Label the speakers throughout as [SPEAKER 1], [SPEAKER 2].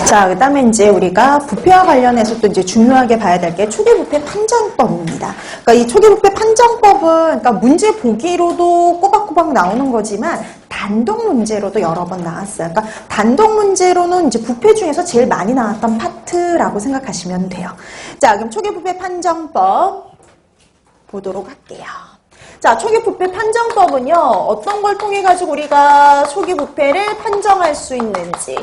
[SPEAKER 1] 자, 그 다음에 이제 우리가 부패와 관련해서 또 이제 중요하게 봐야 될 게 초기 부패 판정법입니다. 그러니까 이 초기 부패 판정법은 그러니까 문제 보기로도 꼬박꼬박 나오는 거지만 단독 문제로도 여러 번 나왔어요. 그러니까 단독 문제로는 이제 부패 중에서 제일 많이 나왔던 파트라고 생각하시면 돼요. 자, 그럼 초기 부패 판정법 보도록 할게요. 자, 초기 부패 판정법은요, 어떤 걸 통해 가지고 우리가 초기 부패를 판정할 수 있는지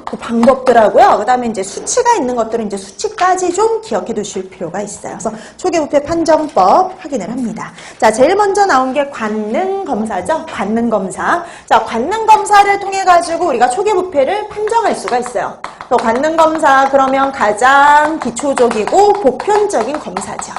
[SPEAKER 1] 그 방법들하고요. 그 다음에 이제 수치가 있는 것들은 이제 수치까지 좀 기억해 두실 필요가 있어요. 그래서 초기 부패 판정법 확인을 합니다. 자, 제일 먼저 나온 게 관능 검사죠. 관능 검사. 자, 관능 검사를 통해 가지고 우리가 초기 부패를 판정할 수가 있어요. 또 관능 검사 그러면 가장 기초적이고 보편적인 검사죠.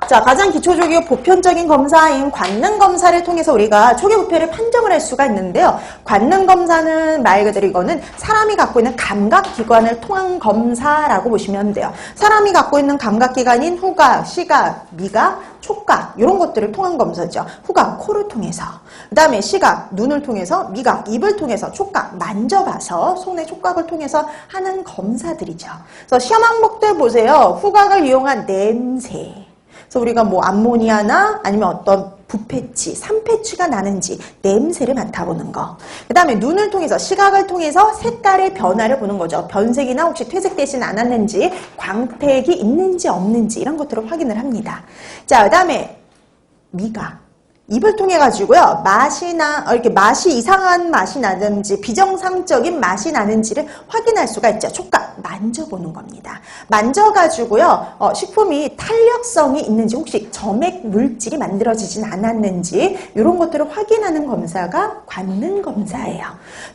[SPEAKER 1] 자, 가장 기초적이고 보편적인 검사인 관능 검사를 통해서 우리가 초기 부패를 판정을 할 수가 있는데요. 관능 검사는 말 그대로 이거는 사람이 갖고 있는 감각기관을 통한 검사라고 보시면 돼요. 사람이 갖고 있는 감각기관인 후각, 시각, 미각, 촉각 이런 것들을 통한 검사죠. 후각, 코를 통해서. 그 다음에 시각, 눈을 통해서, 미각, 입을 통해서, 촉각, 만져봐서 손의 촉각을 통해서 하는 검사들이죠. 그래서 시험 항목들 보세요. 후각을 이용한 냄새. 그래서 우리가 뭐 암모니아나 아니면 어떤 부패취, 산패취가 나는지 냄새를 맡아보는 거. 그 다음에 눈을 통해서, 시각을 통해서 색깔의 변화를 보는 거죠. 변색이나 혹시 퇴색되진 않았는지, 광택이 있는지 없는지 이런 것들을 확인을 합니다. 자, 그 다음에 미각. 입을 통해 가지고요, 맛이나 이렇게 맛이 이상한 맛이 나는지 비정상적인 맛이 나는지를 확인할 수가 있죠. 촉각 만져보는 겁니다. 만져가지고요, 식품이 탄력성이 있는지 혹시 점액 물질이 만들어지진 않았는지 이런 것들을 확인하는 검사가 관능 검사예요.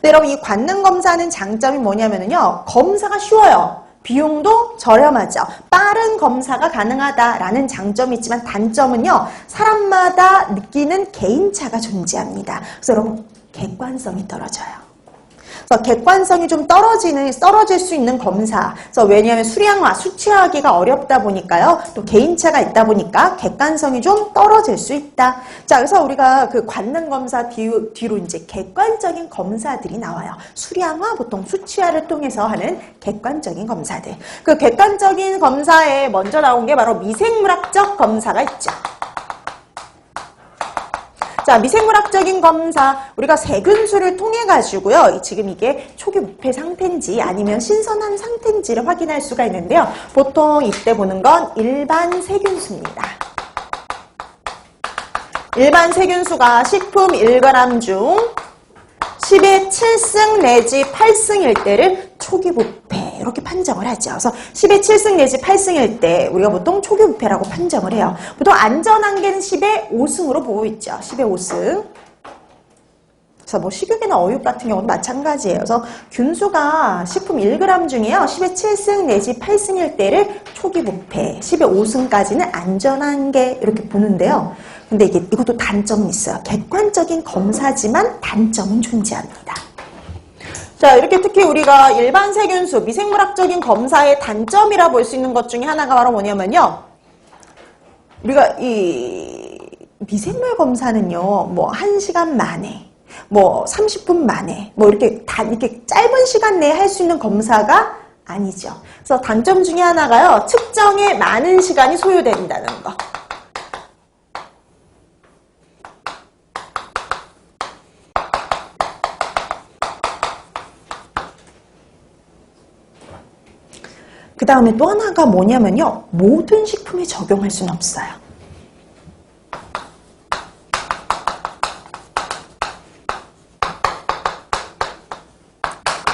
[SPEAKER 1] 네, 여러분 이 관능 검사는 장점이 뭐냐면요, 검사가 쉬워요. 비용도 저렴하죠. 빠른 검사가 가능하다라는 장점이 있지만 단점은요, 사람마다 느끼는 개인차가 존재합니다. 그래서 여러분 객관성이 떨어져요. 그래서 객관성이 좀 떨어질 수 있는 검사. 그래서 왜냐하면 수량화, 수치하기가 어렵다 보니까요. 또 개인차가 있다 보니까 객관성이 좀 떨어질 수 있다. 자, 그래서 우리가 그 관능 검사 뒤로 이제 객관적인 검사들이 나와요. 수량화, 보통 수치화를 통해서 하는 객관적인 검사들. 그 객관적인 검사에 먼저 나온 게 바로 미생물학적 검사가 있죠. 자, 미생물학적인 검사, 우리가 세균수를 통해 가지고요, 지금 이게 초기 부패 상태인지 아니면 신선한 상태인지를 확인할 수가 있는데요. 보통 이때 보는 건 일반 세균수입니다. 일반 세균수가 식품 1g 중 10의 7승 내지 8승일 때를 초기 부패 이렇게 판정을 하죠. 그래서 10의 7승 내지 8승일 때 우리가 보통 초기 부패라고 판정을 해요. 보통 안전한계는 10의 5승으로 보고 있죠. 10의 5승. 그래서 뭐 식욕이나 어육 같은 경우도 마찬가지예요. 그래서 균수가 식품 1g 중에요, 10의 7승 내지 8승일 때를 초기 부패, 10의 5승까지는 안전한계 이렇게 보는데요. 근데 이것도 단점이 있어요. 객관적인 검사지만 단점은 존재합니다. 자, 이렇게 특히 우리가 일반 세균수, 미생물학적인 검사의 단점이라 볼 수 있는 것 중에 하나가 바로 뭐냐면요, 우리가 이 미생물 검사는요, 뭐 1시간 만에, 뭐 30분 만에, 뭐 이렇게 짧은 시간 내에 할 수 있는 검사가 아니죠. 그래서 단점 중에 하나가요, 측정에 많은 시간이 소요된다는 거. 그 다음에 또 하나가 뭐냐면요, 모든 식품에 적용할 수는 없어요.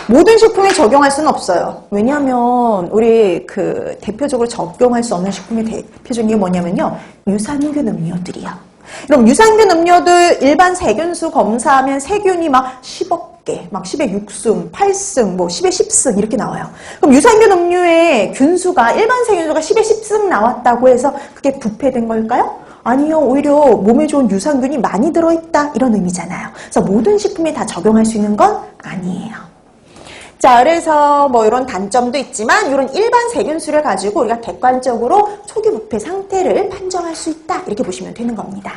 [SPEAKER 1] 모든 식품에 적용할 수는 없어요. 왜냐하면 우리 그 대표적으로 적용할 수 없는 식품의 대표적인 게 뭐냐면요, 유산균 음료들이요. 그럼 유산균 음료들 일반 세균수 검사하면 세균이 막 10억 개, 막 10의 6승, 8승, 뭐 10의 10승 이렇게 나와요. 그럼 유산균 음료의 균수가, 일반 세균수가 10의 10승 나왔다고 해서 그게 부패된 걸까요? 아니요. 오히려 몸에 좋은 유산균이 많이 들어있다 이런 의미잖아요. 그래서 모든 식품에 다 적용할 수 있는 건 아니에요. 자, 그래서 뭐 이런 단점도 있지만 이런 일반 세균수를 가지고 우리가 객관적으로 초기 부패 상태를 판정할 수 있다 이렇게 보시면 되는 겁니다.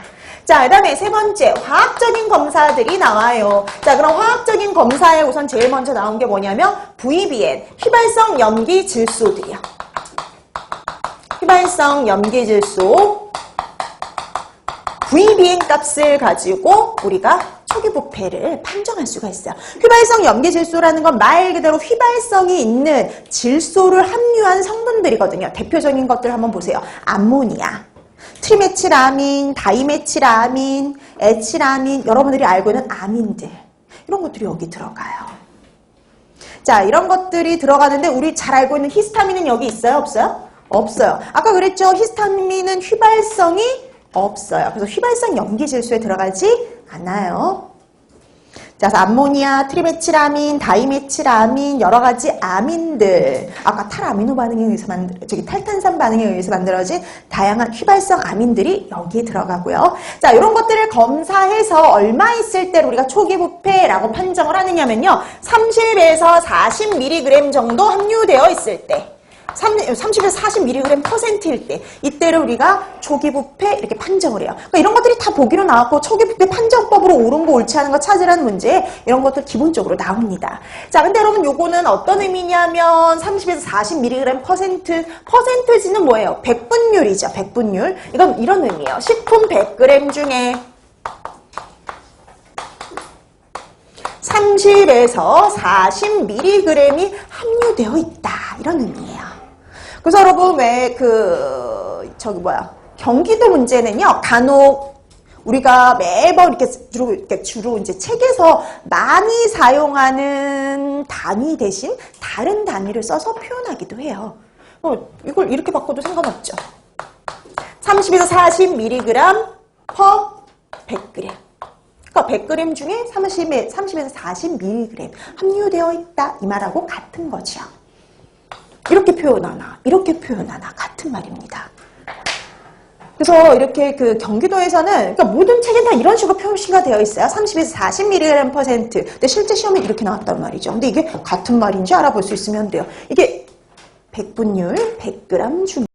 [SPEAKER 1] 자, 그 다음에 세 번째, 화학적인 검사들이 나와요. 자, 그럼 화학적인 검사에 우선 제일 먼저 나온 게 뭐냐면 VBN, 휘발성 염기 질소들이요. 휘발성 염기 질소 VBN 값을 가지고 우리가 초기 부패를 판정할 수가 있어요. 휘발성 염기 질소라는 건 말 그대로 휘발성이 있는 질소를 함유한 성분들이거든요. 대표적인 것들 한번 보세요. 암모니아, 트리메틸아민, 다이메틸아민, 에틸아민, 여러분들이 알고 있는 아민들, 이런 것들이 여기 들어가요. 자, 이런 것들이 들어가는데 우리 잘 알고 있는 히스타민은 여기 있어요? 없어요? 없어요. 아까 그랬죠? 히스타민은 휘발성이 없어요. 그래서 휘발성 염기질소에 들어가지 않아요. 자, 그래서 암모니아, 트리메틸아민, 다이메틸아민, 여러 가지 아민들, 아까 탈아미노 반응에 의해서 탈탄산 반응에 의해서 만들어진 다양한 휘발성 아민들이 여기에 들어가고요. 자, 이런 것들을 검사해서 얼마 있을 때 우리가 초기 부패라고 판정을 하느냐면요, 30에서 40mg 정도 함유되어 있을 때, 30에서 40mg %일 때, 이때를 우리가 초기 부패 이렇게 판정을 해요. 그러니까 이런 것들이 다 보기로 나왔고, 초기 부패 판정법으로 옳은 거 옳지 않은 거 찾으라는 문제, 이런 것들 기본적으로 나옵니다. 자, 근데 여러분 요거는 어떤 의미냐면 30에서 40mg %지는 뭐예요? 백분율이죠. 백분율. 이건 이런 의미예요. 식품 100g 중에 30에서 40mg이 함유되어 있다. 이런 의미예요. 그래서 여러분 왜 경기도 문제는요, 간혹 우리가 매번 이렇게 주로 이제 책에서 많이 사용하는 단위 대신 다른 단위를 써서 표현하기도 해요. 이걸 이렇게 바꿔도 상관없죠. 30에서 40mg per 100g. 그러니까 100g 중에 30에서 40mg 함유되어 있다. 이 말하고 같은 거죠. 이렇게 표현하나, 이렇게 표현하나, 같은 말입니다. 그래서 이렇게 경기도에서는, 그러니까 모든 책엔 다 이런 식으로 표시가 되어 있어요. 30에서 40mg %. 근데 실제 시험에 이렇게 나왔단 말이죠. 근데 이게 같은 말인지 알아볼 수 있으면 돼요. 이게 백분율 100g 중